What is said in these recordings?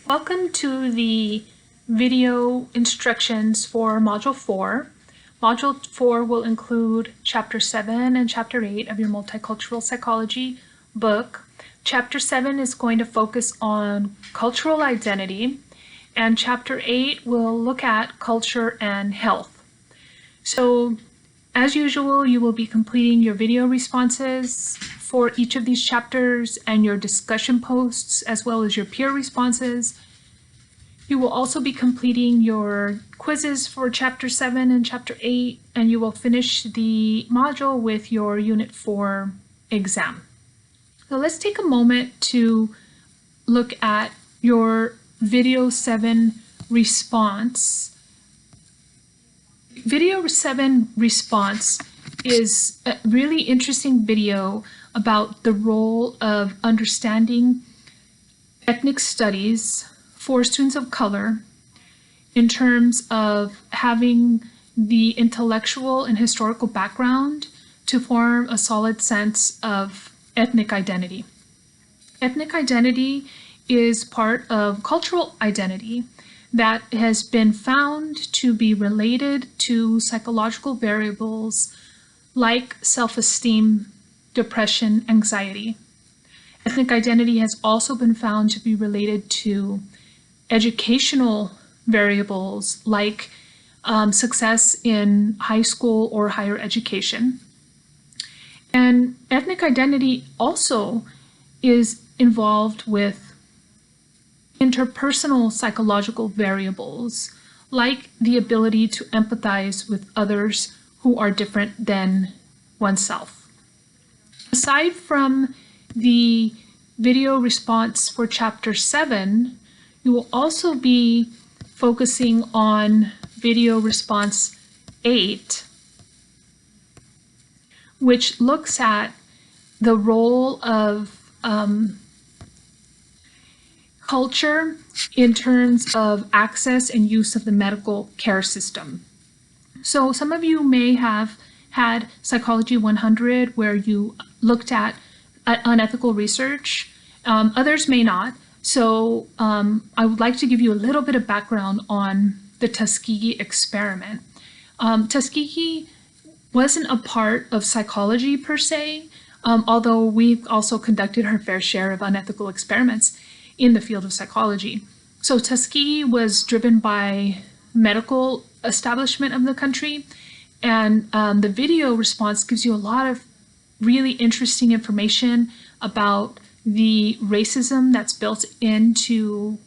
Welcome to the video instructions for Module 4. Module 4 will include Chapter 7 and Chapter 8 of your Multicultural Psychology book. Chapter 7 is going to focus on cultural identity, and Chapter 8 will look at culture and health. So, as usual, you will be completing your video responses for each of these chapters and your discussion posts, as well as your peer responses. You will also be completing your quizzes for Chapter 7 and Chapter 8, and you will finish the module with your Unit 4 exam. So let's take a moment to look at your Video 7 response. Video 7 response is a really interesting video about the role of understanding ethnic studies for students of color in terms of having the intellectual and historical background to form a solid sense of ethnic identity. Ethnic identity is part of cultural identity that has been found to be related to psychological variables like self-esteem, depression, anxiety. Ethnic identity has also been found to be related to educational variables like success in high school or higher education. And ethnic identity also is involved with interpersonal psychological variables like the ability to empathize with others who are different than oneself. Aside from the video response for Chapter 7, you will also be focusing on video response 8, which looks at the role of culture in terms of access and use of the medical care system. So some of you may have had Psychology 100 where you looked at unethical research. Others may not. So I would like to give you a little bit of background on the Tuskegee experiment. Tuskegee wasn't a part of psychology per se, although we've also conducted our fair share of unethical experiments in the field of psychology. So Tuskegee was driven by medical establishment of the country, and the video response gives you a lot of really interesting information about the racism that's built into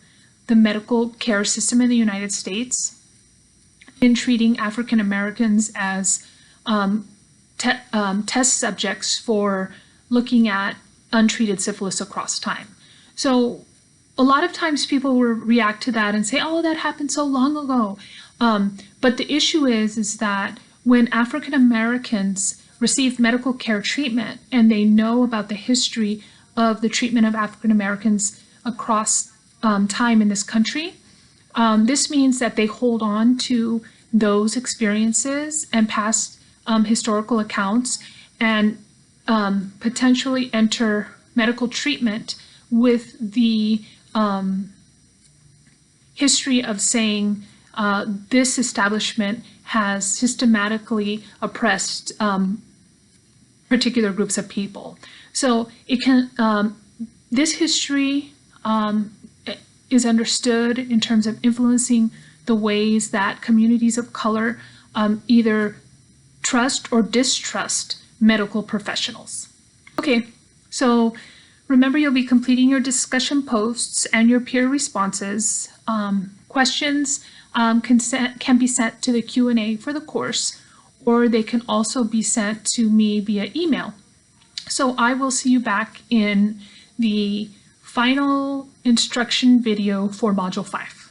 the medical care system in the United States in treating African Americans as test subjects for looking at untreated syphilis across time. So a lot of times people will react to that and say, oh, that happened so long ago. But the issue is that when African Americans receive medical care treatment and they know about the history of the treatment of African Americans across time in this country, this means that they hold on to those experiences and past historical accounts and potentially enter medical treatment with the history of saying this establishment has systematically oppressed particular groups of people. So it can this history is understood in terms of influencing the ways that communities of color either trust or distrust medical professionals. Okay, so remember, you'll be completing your discussion posts and your peer responses. Questions can be sent to the Q&A for the course, or they can also be sent to me via email. So I will see you back in the final instruction video for Module 5.